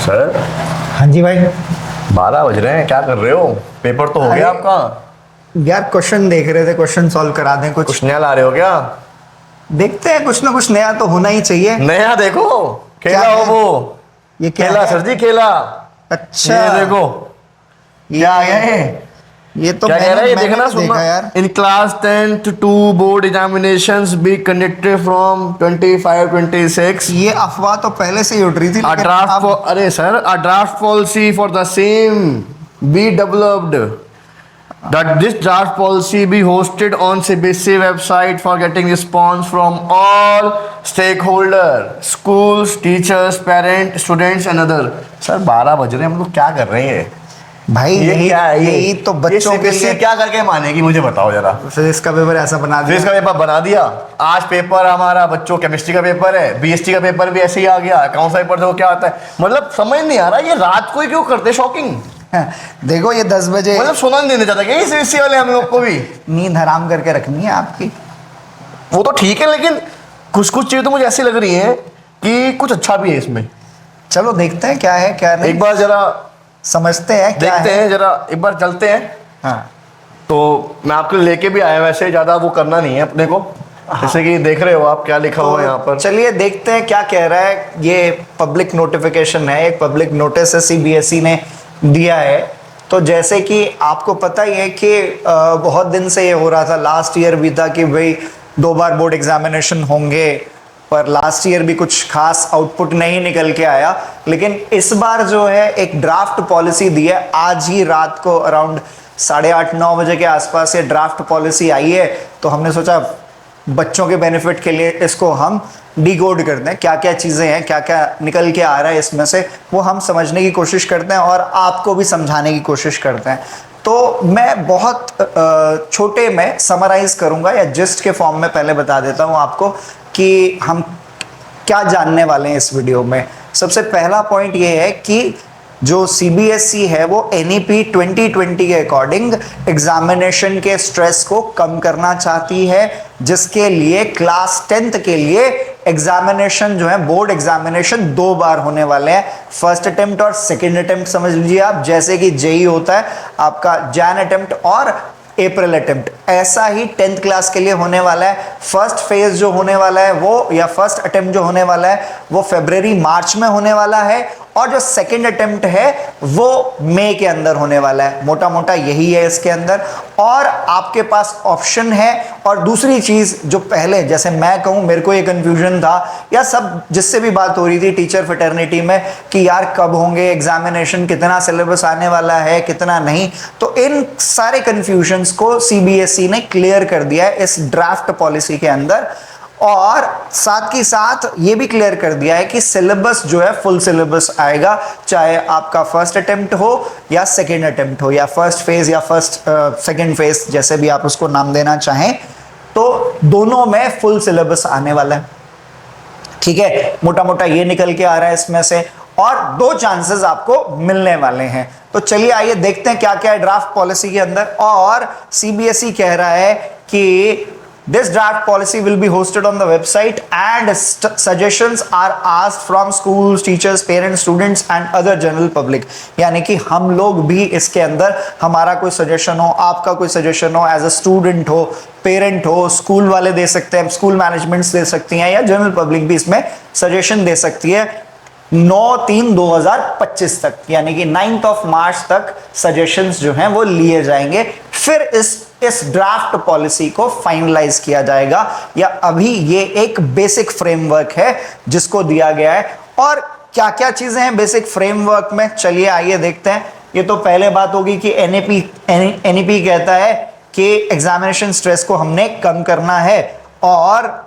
Sir, हाँ जी भाई। 12 बज रहे हैं, क्या कर रहे हो? पेपर तो हो अरे गया आपका? यार क्वेश्चन देख रहे थे, क्वेश्चन सॉल्व करा दें कुछ। कुछ नया ला रहे हो क्या? देखते हैं, कुछ ना कुछ नया तो होना ही चाहिए। नया देखो, क्या खेला हो है? वो। ये क्या खेला है? सर जी, खेला। अच्छा, ये देखो, ये क्या है? ये तो क्या कह रहा है ये? मैंने देखना नहीं सुनना। देखा यार। In class 10th 2 board examinations be conducted from 25-26। ये अफवाह तो पहले से ही उड़ रही थी, A लेकिन draft अब अरे sir, a draft policy for the same be developed. That this draft policy be hosted on CBSE website for getting response from all stakeholder, schools, teachers, parents, students and other. Sir 12 बज रहे हैं, हम लोग क्या कर रहे हैं? भाई ये यही क्या है? यही तो बच्चों के CBSE लिए क्या करके मानेगी, मुझे बताओ जरा। फिजिक्स का पेपर ऐसा बना फिजिक्स दिया। का पेपर बना दिया। आज पेपर हमारा बच्चों केमिस्ट्री का पेपर है, बीएसटी का पेपर भी ऐसे ही आ गया। अकाउंट्स का पेपर देखो क्या आता है, मतलब समझ नहीं आ रहा ये रात को ही क्यों करते शॉकिंग। देखो ये 10 बजे मतलब सुना नहीं देना चाहता क्या सीबीएसई वाले हम लोग को भी? नींद हराम करके रखनी है आपकी। वो तो ठीक है, लेकिन कुछ कुछ चीजें तो मुझे ऐसी लग रही है कि कुछ अच्छा भी है इसमें। चलो देखते हैं क्या है क्या नहीं, एक बार जरा समझते हैं क्या देखते है। हैं, जरा एक बार चलते हैं। हाँ तो मैं आपके लिए लेके भी आया, वैसे ज्यादा वो करना नहीं है अपने को। जैसे कि देख रहे हो आप क्या लिखा हुआ है यहाँ पर। चलिए देखते हैं क्या कह रहा है। ये पब्लिक नोटिफिकेशन है, एक पब्लिक नोटिस है सीबीएसई ने दिया है। तो जैसे कि आपको पता ही है कि बहुत दिन से ये हो रहा था, लास्ट ईयर भी था कि भाई 2 बार बोर्ड एग्जामिनेशन होंगे, पर लास्ट ईयर भी कुछ खास आउटपुट नहीं निकल के आया। लेकिन इस बार जो है एक ड्राफ्ट पॉलिसी दी है, आज ही रात को अराउंड 8:30-9 बजे के आसपास ये ड्राफ्ट पॉलिसी आई है। तो हमने सोचा बच्चों के बेनिफिट के लिए इसको हम डिकोड करते हैं, क्या क्या चीज़ें हैं, क्या क्या निकल के आ रहा है इसमें से, वो हम समझने की कोशिश करते हैं और आपको भी समझाने की कोशिश करते हैं। तो मैं बहुत छोटे में समराइज करूंगा या जिस्ट के फॉर्म में पहले बता देता हूं आपको कि हम क्या जानने वाले हैं इस वीडियो में। सबसे पहला पॉइंट ये है कि जो सीबीएसई है वो एनईपी 2020 के अकॉर्डिंग एग्जामिनेशन के स्ट्रेस को कम करना चाहती है, जिसके लिए क्लास 10th के लिए एग्जामिनेशन जो है, बोर्ड एग्जामिनेशन 2 बार होने वाले हैं। फर्स्ट अटेम्प्ट और सेकंड अटेम्प्ट समझ लीजिए आप, जैसे कि जेई होता है आपका जैन अटेम्प्ट और अप्रैल अटेम्प्ट, ऐसा ही 10th क्लास के लिए होने वाला है। फर्स्ट फेज जो होने वाला है वो, या फर्स्ट अटेम्प्ट जो होने वाला है वो फरवरी मार्च में होने वाला है, और जो सेकंड अटेम्प्ट है वो मई के अंदर होने वाला है। मोटा मोटा यही है इसके अंदर। और आपके पास ऑप्शन है। और दूसरी चीज जो पहले, जैसे मैं कहूं, मेरे को ये कंफ्यूजन था या सब जिससे भी बात हो रही थी टीचर फ्रेटर्निटी में कि यार कब होंगे एग्जामिनेशन, कितना सिलेबस आने वाला है, कितना नहीं, तो इन सारे कंफ्यूजन्स को सीबीएसई ने क्लियर कर दिया है इस ड्राफ्ट पॉलिसी के अंदर। और साथ ही साथ ये भी क्लियर कर दिया है कि सिलेबस जो है फुल सिलेबस आएगा, चाहे आपका फर्स्ट अटेम्प्ट हो या सेकंड अटेम्प्ट हो, या फर्स्ट फेज या सेकंड फेज, जैसे भी आप उसको नाम देना चाहें, तो दोनों में फुल सिलेबस आने वाला है। ठीक है, मोटा मोटा ये निकल के आ रहा है इसमें से। और 2 चांसेस आपको मिलने वाले हैं। तो चलिए आइए देखते हैं क्या क्या है ड्राफ्ट पॉलिसी के अंदर। और सीबीएसई कह रहा है कि this draft policy will be hosted on the website and suggestions are asked from schools, teachers, parents, students and other general public। यानी कि हम लोग भी इसके अंदर, हमारा कोई सजेशन हो, आपका कोई सजेशन हो, एज अ स्टूडेंट हो, पेरेंट हो, स्कूल वाले दे सकते हैं, स्कूल मैनेजमेंट्स दे सकती हैं, या जनरल पब्लिक भी इसमें सजेशन दे सकती है 9/3/2025 तक, यानी कि 9 मार्च तक सजेशंस जो हैं वो लिए जाएंगे। फिर इस ड्राफ्ट पॉलिसी को फाइनलाइज किया जाएगा, या अभी ये एक बेसिक फ्रेमवर्क है जिसको दिया गया है। और क्या क्या चीजें हैं बेसिक फ्रेमवर्क में, चलिए आइए देखते हैं। ये तो पहले बात होगी कि एनईपी कहता है कि एग्जामिनेशन स्ट्रेस को हमने कम करना है। और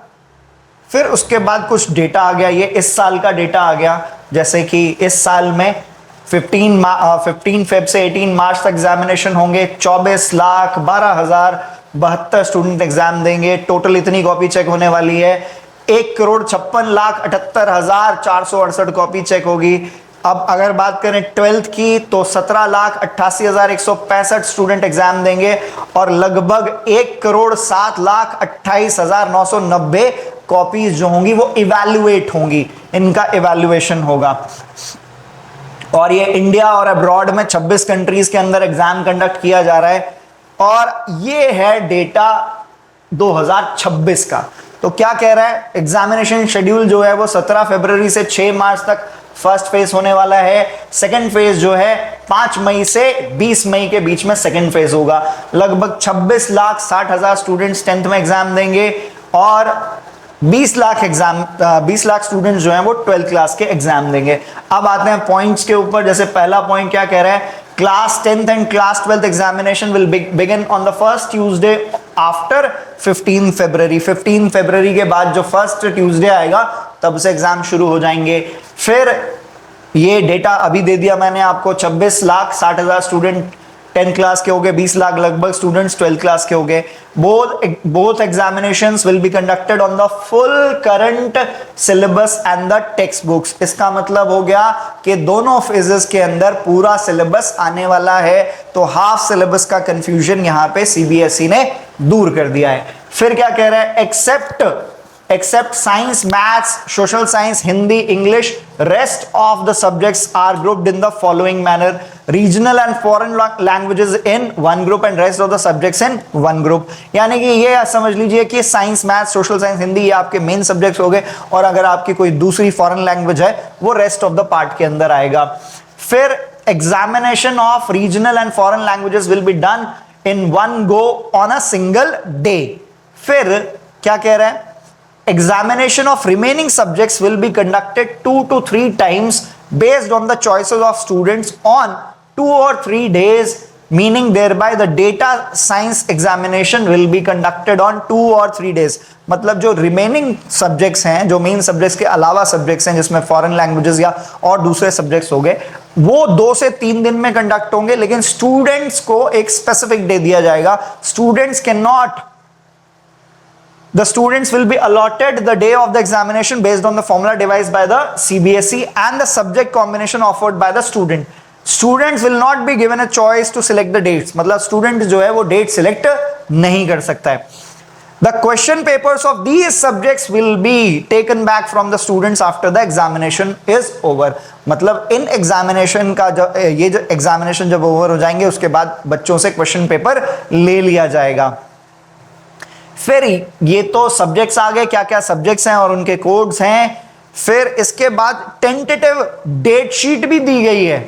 फिर उसके बाद कुछ डेटा आ गया, ये इस साल का डेटा आ गया, जैसे कि इस साल में 15 फेब से 18 मार्च तक एग्जामिनेशन होंगे। 24,12,072 स्टूडेंट एग्जाम देंगे। टोटल इतनी कॉपी चेक होने वाली है, 1,56,78,468 कॉपी चेक होगी। अब अगर बात करें 12th की तो 17,88,165 स्टूडेंट एग्जाम देंगे, और लगभग 1,07,28,990 कॉपीज जो होंगी वो इवैल्यूएट होंगी, इनका इवैल्यूएशन होगा। और ये इंडिया और अब्रॉड में 26 कंट्रीज के अंदर एग्जाम कंडक्ट किया जा रहा है। और ये है डेटा 2026 का। तो क्या कह रहा है, एग्जामिनेशन शेड्यूल जो है वो 17 फरवरी से 6 मार्च तक फर्स्ट फेज होने वाला है। सेकंड फेज जो है 5 मई से 20 मई के बीच में सेकंड फेज होगा। लगभग 26,60,000 स्टूडेंट्स 10th में एग्जाम देंगे और 20 लाख स्टूडेंट्स जो हैं वो 12th क्लास के एग्जाम देंगे। अब आते हैं पॉइंट्स के ऊपर। जैसे पहला पॉइंट क्या कह रहा है, class 10th and class 12th examination will begin on the first Tuesday after 15 फरवरी। 15 फरवरी के बाद जो फर्स्ट ट्यूसडे आएगा तब से एग्जाम शुरू हो जाएंगे। फिर ये डेटा अभी दे दिया मैंने आपको, 26,60,000 स्टूडेंट 10th क्लास के हो गए, 20 लाख लगभग स्टूडेंट्स 12th क्लास के हो गए। Both examinations will be conducted on the full current syllabus and the text books. इसका मतलब हो गया कि दोनों फेजेस के अंदर पूरा सिलेबस आने वाला है, तो हाफ सिलेबस का कंफ्यूजन यहां पे सीबीएसई ने दूर कर दिया है। फिर क्या कह रहा है, except science, maths, social science, Hindi, English, rest of the subjects are grouped in the following manner: regional and foreign languages in one group and rest of the subjects in one group। यानी कि ये समझ लीजिए कि science, maths, social science, Hindi ये आपके main subjects हो गए, और अगर आपकी कोई दूसरी फॉरेन लैंग्वेज है वो रेस्ट ऑफ द पार्ट के अंदर आएगा। फिर examination of regional and foreign languages will be done in one go on a single day. फिर क्या कह रहा है, examination of remaining subjects will be conducted 2 to 3 times based on the choices of students on 2 or 3 days, meaning thereby the data science examination will be conducted on 2 or 3 days। मतलब जो remaining subjects हैं, जो main subjects के अलावा subjects हैं जिसमें foreign languages या और दूसरे सब्जेक्ट्स हो गए, वो 2 से 3 दिन में कंडक्ट होंगे, लेकिन स्टूडेंट्स को एक स्पेसिफिक डे दिया जाएगा। The students will be allotted the day of the examination based on the formula devised by the CBSE and the subject combination offered by the student. Students will not be given a choice to select the dates। मतलब student जो है वो date select नहीं कर सकता है। The question papers of these subjects will be taken back from the students after the examination is over। मतलब in examination का ये जो एग्जामिनेशन जब ओवर हो जाएंगे उसके बाद बच्चों से क्वेश्चन पेपर ले लिया जाएगा। फिर ये तो सब्जेक्ट्स आ गए, क्या क्या सब्जेक्ट्स हैं और उनके कोड्स हैं। फिर इसके बाद टेंटेटिव डेट शीट भी दी गई है।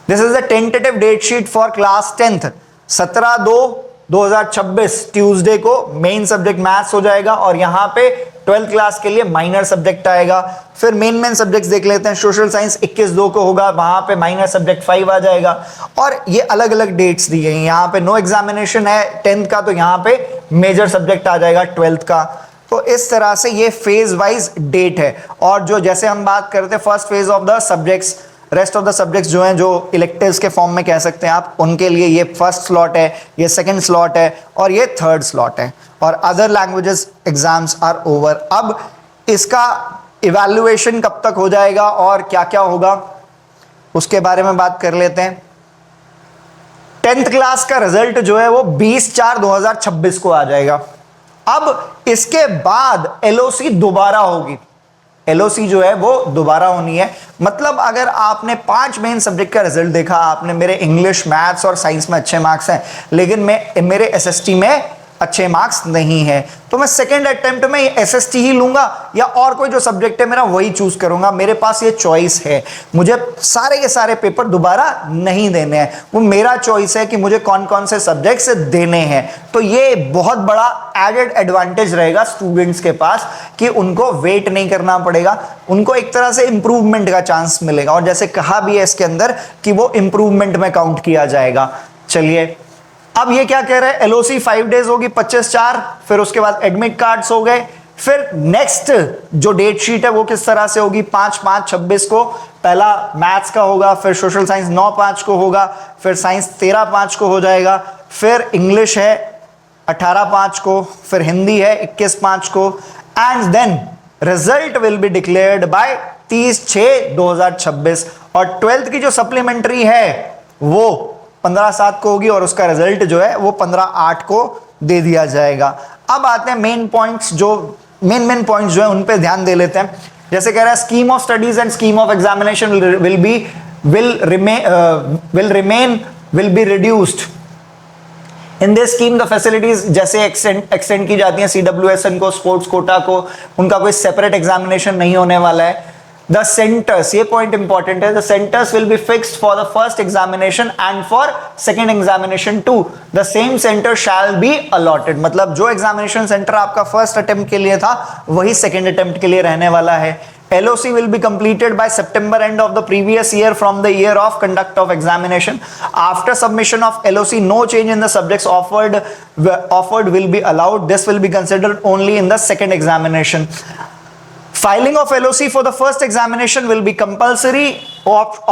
This is the tentative date sheet for class 10th। 17/2/2026 Tuesday को मेन सब्जेक्ट मैथ्स हो जाएगा और यहां पे 12th क्लास के लिए माइनर सब्जेक्ट आएगा। फिर मेन सब्जेक्ट्स देख लेते हैं। सोशल साइंस 21/2 को होगा, वहां पे माइनर सब्जेक्ट 5 आ जाएगा। और ये अलग अलग डेट्स दी गई हैं। यहाँ पे नो एग्जामिनेशन है 10th का, तो यहाँ पे मेजर सब्जेक्ट आ जाएगा 12th का। तो इस तरह से ये फेज वाइज डेट है। और जो जैसे हम बात करते हैं first phase of the subjects, rest of the subjects जो हैं, जो इलेक्टिव्स के फॉर्म में कह सकते हैं आप, उनके लिए ये फर्स्ट स्लॉट है, ये सेकंड स्लॉट है और ये थर्ड स्लॉट है। और other languages exams are over. अब इसका इवैल्यूएशन कब तक हो जाएगा और क्या क्या होगा उसके बारे में बात कर लेते हैं। 10th क्लास का रिजल्ट जो है वो 20/4/2026 को आ जाएगा। अब इसके बाद एलओसी दोबारा होगी। एलओसी जो है वो दोबारा होनी है। मतलब अगर आपने 5 मेन सब्जेक्ट का रिजल्ट देखा, आपने मेरे इंग्लिश, मैथ्स और साइंस में अच्छे मार्क्स हैं, लेकिन मेरे एसएसटी में अच्छे मार्क्स नहीं है, तो मैं सेकेंड अटेम्प्ट में एसएसटी ही लूंगा या और कोई जो सब्जेक्ट है मेरा वही चूज करूंगा। मेरे पास ये चॉइस है, मुझे सारे के सारे पेपर दोबारा नहीं देने हैं। वो मेरा चॉइस है कि मुझे कौन कौन से सब्जेक्ट्स देने हैं। तो ये बहुत बड़ा एडेड एडवांटेज रहेगा स्टूडेंट्स के पास कि उनको वेट नहीं करना पड़ेगा, उनको एक तरह से इंप्रूवमेंट का चांस मिलेगा। और जैसे कहा भी है इसके अंदर कि वो इंप्रूवमेंट में काउंट किया जाएगा। चलिए, अब ये क्या कह रहे हैं, एलओसी 5 डेज होगी 25/4, फिर उसके बाद एडमिट कार्ड्स हो गए। फिर नेक्स्ट जो डेट शीट है वो किस तरह से होगी, 5/5/26 को पहला मैथ्स का होगा, फिर सोशल साइंस 9/5 को होगा, फिर साइंस 13/5 को हो जाएगा, फिर इंग्लिश है 18/5 को, फिर हिंदी है 21/5 को, and then result will be declared by 30/6/2026। और 12th की जो सप्लीमेंट्री है वो 15/7 को होगी और उसका रिजल्ट जो है वो 15/8 को दे दिया जाएगा। अब आते हैं मेन पॉइंट्स, जो मेन पॉइंट्स जो है उन पे ध्यान दे लेते हैं। जैसे कह रहा है scheme of studies and scheme of examination will be reduced. In this scheme the facilities जैसे एक्सटेंड की जाती हैं CWSN को, स्पोर्ट्स कोटा को, उनका कोई सेपरेट एग्जामिनेशन नहीं होने वाला है। द सेंटर्स, ये पॉइंट इंपॉर्टेंट है, the centres will be fixed for the first examination and for second examination too, the same centre shall be allotted. मतलब जो एग्जामिनेशन सेंटर आपका फर्स्ट अटेम्प्ट के लिए था वही सेकेंड अटेम्प्ट के लिए रहने वाला है। LOC will be completed by September end of the previous year from the year of conduct of examination. After submission of LOC, no change in the subjects offered will be allowed. This will be considered only in the second examination. Filing of LOC for the first examination will be compulsory.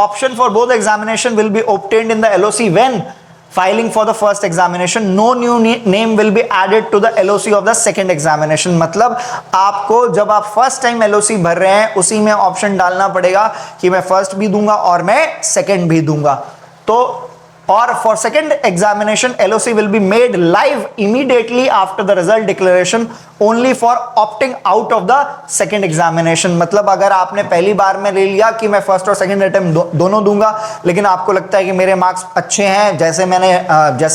Option for both examination will be obtained in the LOC when filing for the first examination. No new name will be added to the LOC of the second examination. मतलब आपको जब आप first time LOC भर रहे हैं उसी में option डालना पड़ेगा कि मैं फर्स्ट भी दूंगा और मैं सेकंड भी दूंगा। तो और for second examination LOC will be made live immediately after the result declaration only for opting out of the second examination। मतलब अगर आपने पहली बार में ले लिया कि मैं फर्स्ट और सेकंड अटेम्प्ट दोनों दूंगा, लेकिन आपको लगता है कि मेरे मार्क्स अच्छे हैं, जैसे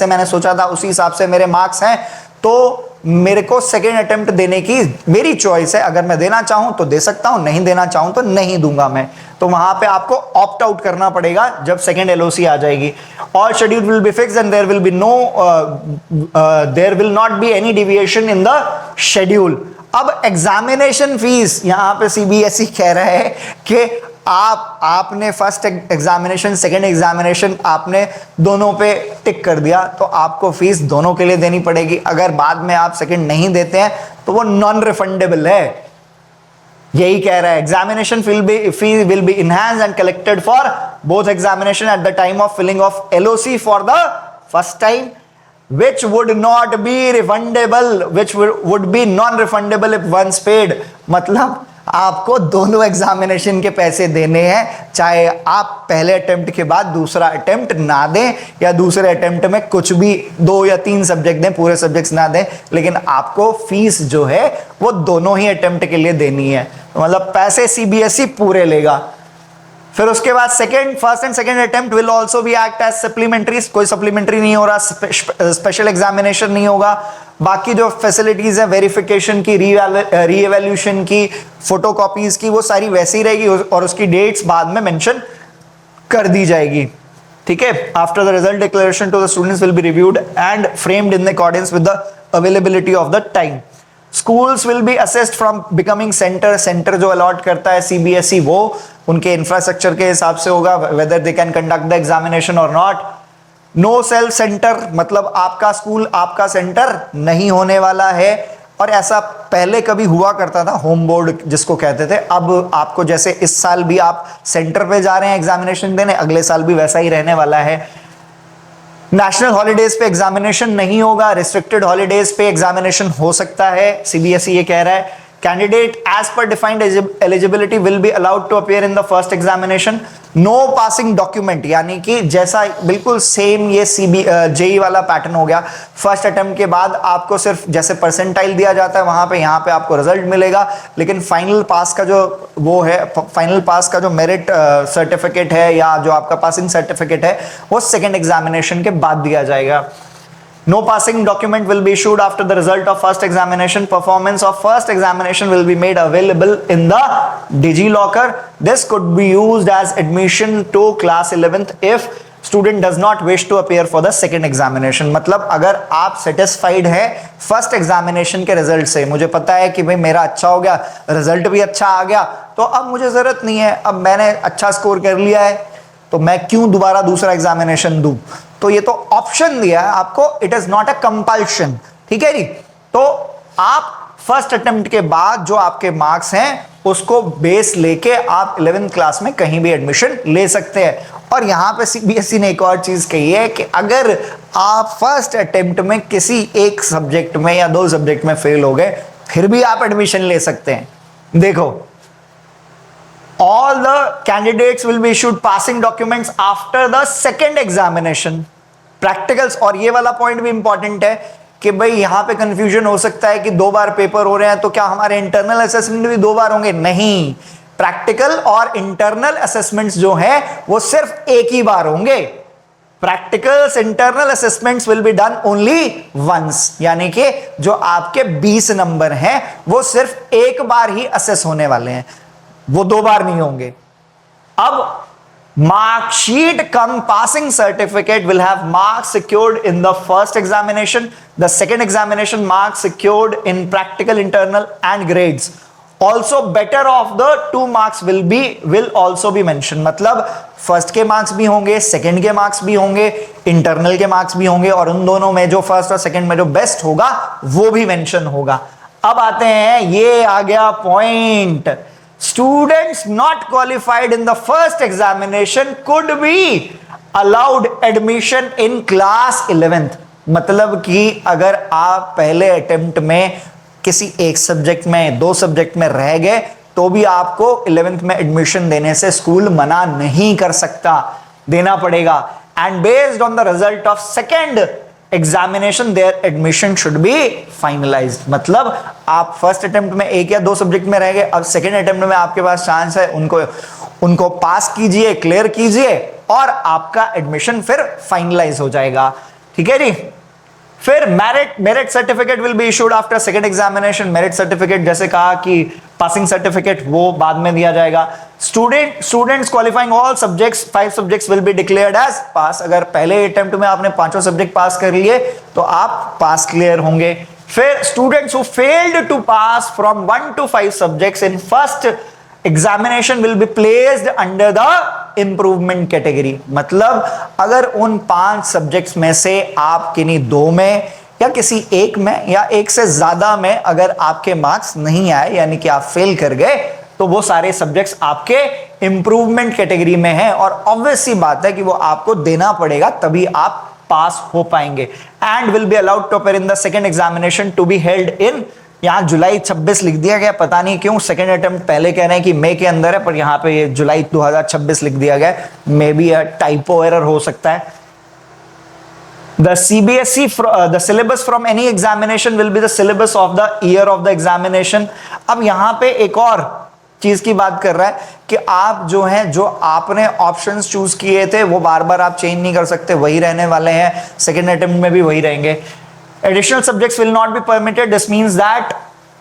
मैंने सोचा था उसी हिसाब से मेरे मार्क्स हैं, तो मेरे को सेकेंड अटेम्प्ट देने की मेरी चॉइस है। अगर मैं देना चाहूं तो दे सकता हूं, नहीं देना चाहूं तो नहीं दूंगा मैं। तो वहां पे आपको ऑप्ट आउट करना पड़ेगा जब सेकेंड LOC आ जाएगी। All schedule will be fixed and there will not be any deviation in the schedule. अब एग्जामिनेशन फीस, यहां पे CBSE कह रहा है कि आपने फर्स्ट एग्जामिनेशन सेकेंड एग्जामिनेशन आपने दोनों पे टिक कर दिया तो आपको फीस दोनों के लिए देनी पड़ेगी। अगर बाद में आप सेकेंड नहीं देते हैं तो वो नॉन रिफंडेबल है, यही कह रहा है। Examination fee will be enhanced and collected for both examination at the time of filling of LOC for the first time which would not be refundable, which would be non-refundable if once paid। मतलब आपको दोनों examination के पैसे देने हैं, चाहे आप पहले अटेम्प्ट के बाद दूसरा अटेम्प्ट ना दें या दूसरे अटेम्प्ट में कुछ भी 2 या 3 सब्जेक्ट दें, पूरे सब्जेक्ट्स ना दें, लेकिन आपको फीस जो है वो दोनों ही अटेम्प्ट के लिए देनी है। मतलब पैसे CBSE पूरे लेगा। फिर उसके बाद first and second attempt will also be act as supplementary. कोई सप्लीमेंट्री नहीं हो रहा, स्पेशल एग्जामिनेशन नहीं होगा। बाकी जो फैसिलिटीज है वेरिफिकेशन की, रीएवैल्यूएशन की, फोटोकॉपीज की, वो सारी वैसी ही रहेगी और उसकी डेट्स बाद में मेंशन कर दी जाएगी। ठीक है। After the result declaration to the students will be reviewed and framed in accordance with the availability of the time. Schools will be assessed from becoming centre जो अलॉट करता है CBSE वो उनके इंफ्रास्ट्रक्चर के हिसाब से होगा, whether they can conduct the examination और नॉट। नो सेल्फ सेंटर, मतलब आपका स्कूल आपका सेंटर नहीं होने वाला है। और ऐसा पहले कभी हुआ करता था, होम बोर्ड जिसको कहते थे। अब आपको जैसे इस साल भी आप सेंटर पे जा रहे हैं एग्जामिनेशन देने, अगले साल भी वैसा ही रहने वाला है। नेशनल हॉलीडेज पे एग्जामिनेशन नहीं होगा, रिस्ट्रिक्टेड हॉलीडेज पे एग्जामिनेशन हो सकता है, CBSE ये कह रहा है। Candidate as per defined eligibility will be allowed to appear in the first examination. No passing document, यानी कि जैसा बिल्कुल सेम ये JEE वाला पैटर्न हो गया। फर्स्ट अटेम्प्ट के बाद आपको सिर्फ जैसे परसेंटाइल दिया जाता है वहां पे, यहाँ पे आपको रिजल्ट मिलेगा, लेकिन फाइनल पास का जो वो है, फाइनल पास का जो मेरिट सर्टिफिकेट है या जो आपका पासिंग सर्टिफिकेट है वो सेकेंड एग्जामिनेशन के बाद दिया जाएगा। No passing document will be issued after the result of first examination. Performance of first examination will be made available in the DigiLocker. This could be used as admission to class 11th if student does not wish to appear for the second examination। मतलब अगर आप satisfied है first examination के result से, मुझे पता है कि भाई मेरा अच्छा हो गया, रिजल्ट भी अच्छा आ गया, तो अब मुझे जरूरत नहीं है, अब मैंने अच्छा स्कोर कर लिया है तो मैं क्यों दोबारा दूसरा एग्जामिनेशन दूं। तो ये तो ऑप्शन दिया है आपको, it is not a compulsion. ठीक है जी। तो आप फर्स्ट अटेम्प्ट के बाद जो आपके मार्क्स हैं उसको बेस लेके आप 11th क्लास में कहीं भी एडमिशन ले सकते हैं। और यहां पे CBSE ने एक और चीज कही है कि अगर आप फर्स्ट अटेम्प्ट में किसी एक सब्जेक्ट में या 2 सब्जेक्ट में फेल हो गए फिर भी आप एडमिशन ले सकते हैं। देखो, all the candidates will be issued passing documents after the second examination practicals। और ये वाला पॉइंट भी इंपॉर्टेंट है कि भाई यहां पे कंफ्यूजन हो सकता है कि 2 बार पेपर हो रहे हैं तो क्या हमारे इंटरनल असेसमेंट भी 2 बार होंगे? नहीं, प्रैक्टिकल और इंटरनल असेसमेंट्स जो है वो सिर्फ एक ही बार होंगे। Practicals internal assessments will be done only once, यानी कि जो आपके 20 नंबर हैं वो सिर्फ एक बार ही असेस होने वाले हैं, वो 2 बार नहीं होंगे। अब marksheet cum passing certificate will have marks secured in the first examination, the second examination marks secured in practical, internal and grades. Also better of the 2 marks will also be mentioned. मतलब first के marks भी होंगे, second के marks भी होंगे, internal के marks भी होंगे, और उन दोनों में जो फर्स्ट और सेकंड में जो बेस्ट होगा वो भी मेंशन होगा। अब आते हैं, ये आ गया point, students not qualified in the first examination could be allowed admission in class 11th। मतलब कि अगर आप पहले अटेम्प्ट में किसी एक सब्जेक्ट में, 2 सब्जेक्ट में रह गए तो भी आपको 11th में एडमिशन देने से स्कूल मना नहीं कर सकता, देना पड़ेगा। And based on the result of second examination there admission should be finalised. मतलब आप फर्स्ट अटेम्प्ट में 1 या 2 सब्जेक्ट में रह गए, अब सेकेंड अटेम्प्ट में आपके पास चांस है, उनको पास कीजिए, क्लियर कीजिए और आपका एडमिशन फिर फाइनलाइज हो जाएगा। ठीक है जी। फिर merit certificate will be issued after second examination. Merit certificate जैसे कहा कि पासिंग सर्टिफिकेट वो बाद में दिया जाएगा। Students qualifying all subjects 5 subjects will be declared as pass. अगर पहले अटेम्प्ट में आपने 5 सब्जेक्ट पास कर लिए तो आप पास क्लियर होंगे। फिर students who failed to pass from 1 to 5 subjects in first examination will be placed under the improvement category. मतलब अगर उन 5 सब्जेक्ट्स में से आप किन्हीं 2 में या किसी एक में या एक से ज्यादा में अगर आपके मार्क्स नहीं आए, यानी कि आप फेल कर गए, तो वो सारे सब्जेक्ट्स आपके इंप्रूवमेंट कैटेगरी में हैं और ऑब्वियस सी बात है कि वो आपको देना पड़ेगा, तभी आप पास हो पाएंगे। And will be allowed to appear in the second examination to be held in, यहां जुलाई 26 लिख दिया गया, पता नहीं क्यों। सेकेंड अटेम्प्ट पहले कह रहे हैं कि मई के अंदर है, पर यहां पे ये जुलाई 2026 लिख दिया गया, मे बी टाइपो एरर हो सकता है। The CBSE, the syllabus from any examination will be the syllabus of the year of the examination। अब यहां पे एक और चीज की बात कर रहा है कि आप जो हैं, जो आपने ऑप्शंस चूज किए थे वो बार बार आप चेंज नहीं कर सकते, वही रहने वाले हैं, सेकेंड अटेम्प्ट में भी वही रहेंगे। Additional subjects will not be permitted. This means that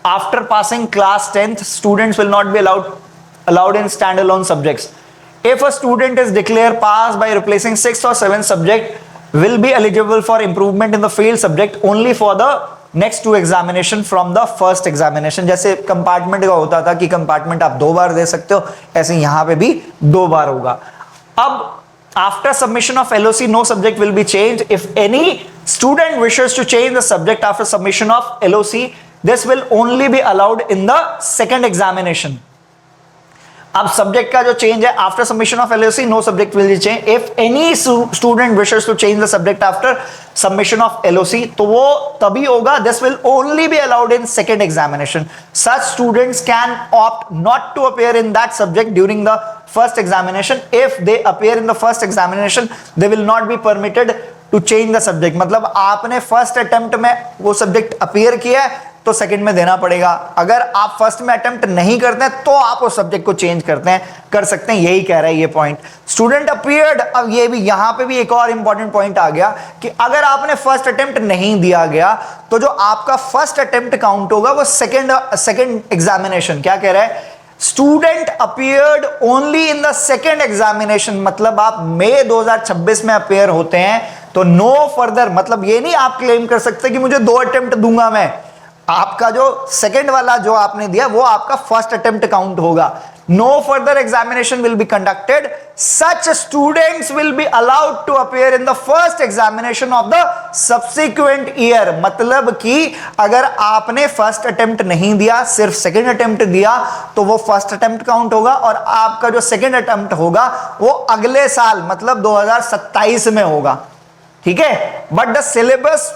after passing class 10th, students will not be allowed in standalone subjects. If a student is declared pass by replacing 6th or 7th subject, will be eligible for improvement in the failed subject only for the next 2 examination from the first examination। जैसे compartment का होता था कि compartment आप 2 बार दे सकते हो, ऐसे यहां पे भी 2 बार होगा। अब after submission of LOC, no subject will be changed. If any student wishes to change the subject after submission of LOC, this will only be allowed in the second examination। अब सब्जेक्ट का जो change है, after submission of LOC no subject will change. If any student wishes to change the subject after submission of LOC, तो वो तभी होगा, this will only be allowed in second examination. Such students can opt not to appear in that subject during the first examination. If they appear in the first examination they will not be permitted to change the subject. मतलब आपने first attempt में वो subject appear किया है तो second में देना पड़ेगा। अगर आप फर्स्ट में अटेम्प्ट नहीं करते हैं तो आप उस सब्जेक्ट को चेंज कर सकते हैं, यही कह रहा है ये पॉइंट। स्टूडेंट अपीयर्ड, अब ये भी यहां पे भी एक और इंपॉर्टेंट पॉइंट आ गया कि अगर आपने फर्स्ट अटेम्प्ट नहीं दिया गया तो जो आपका फर्स्ट अटेम्प्ट काउंट होगा वो सेकंड एग्जामिनेशन। क्या कह रहा है, student appeared only in the second examination. मतलब आप मई 2026 में अपीयर होते हैं तो नो फर्दर, मतलब ये नहीं आप क्लेम कर सकते कि मुझे 2 अटेम्प्ट दूंगा मैं, आपका जो सेकंड वाला जो आपने दिया वो आपका फर्स्ट अटेम्प्ट काउंट होगा। No further examination will be conducted, such students will be allowed to appear in the first examination of the subsequent year. मतलब कि अगर आपने फर्स्ट अटेम्प्ट नहीं दिया, सिर्फ सेकंड अटेम्प्ट दिया, तो वो फर्स्ट अटेम्प्ट काउंट होगा और आपका जो सेकंड अटेम्प्ट होगा वो अगले साल मतलब 2027 में होगा। ठीक है, but the syllabus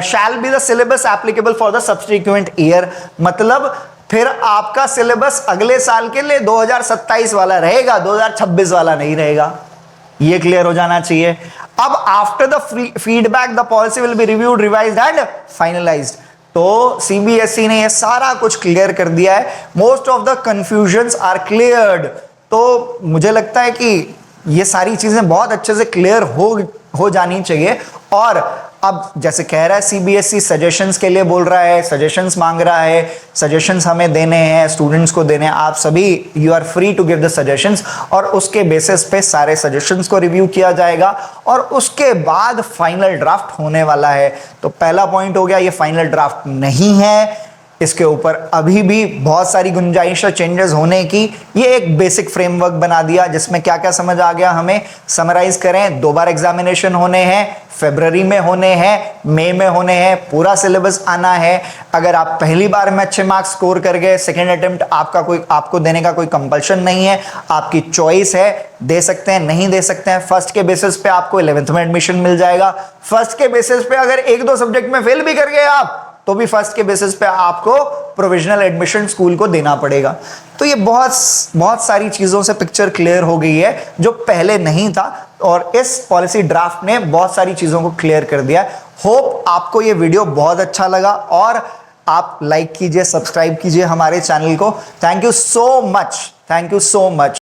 shall be the syllabus applicable for the subsequent year. मतलब फिर आपका सिलेबस अगले साल के लिए 2027 वाला रहेगा, 2026 वाला नहीं रहेगा। ये क्लियर हो जाना चाहिए। अब after the feedback the policy will be reviewed, revised and finalised. तो सीबीएसई ने ये सारा कुछ क्लियर कर दिया है, most of the confusions are cleared. तो मुझे लगता है कि ये सारी चीजें बहुत अच्छे से क्लियर हो जानी चाहिए। और अब जैसे कह रहा है सीबीएसई सजेशंस के लिए बोल रहा है, सजेशंस मांग रहा है, सजेशंस हमें देने हैं, स्टूडेंट्स को देने हैं, आप सभी you are free to give the suggestions, और उसके बेसिस पे सारे सजेशंस को रिव्यू किया जाएगा और उसके बाद फाइनल ड्राफ्ट होने वाला है। तो पहला पॉइंट हो गया, ये फाइनल ड्राफ्ट नहीं है, इसके ऊपर अभी भी बहुत सारी गुंजाइश है चेंजेस होने की। ये एक बेसिक फ्रेमवर्क बना दिया जिसमें क्या क्या समझ आ गया हमें, समराइज करें। 2 बार एग्जामिनेशन होने हैं, फरवरी में होने हैं, मई में होने हैं, पूरा सिलेबस आना है। अगर आप पहली बार में अच्छे मार्क्स स्कोर कर गए, सेकेंड अटेम्प्ट आपको देने का कोई कंपल्शन नहीं है, आपकी चॉइस है, दे सकते हैं नहीं दे सकते हैं। फर्स्ट के बेसिस पे आपको 11th में एडमिशन मिल जाएगा। फर्स्ट के बेसिस पे अगर 1-2 सब्जेक्ट में फेल भी कर गए आप, तो भी फर्स्ट के बेसिस पे आपको प्रोविजनल एडमिशन स्कूल को देना पड़ेगा। तो ये बहुत सारी चीजों से पिक्चर क्लियर हो गई है जो पहले नहीं था, और इस पॉलिसी ड्राफ्ट ने बहुत सारी चीजों को क्लियर कर दिया। होप आपको ये वीडियो बहुत अच्छा लगा और आप लाइक कीजिए, सब्सक्राइब कीजिए हमारे चैनल को। Thank you so much, thank you so much.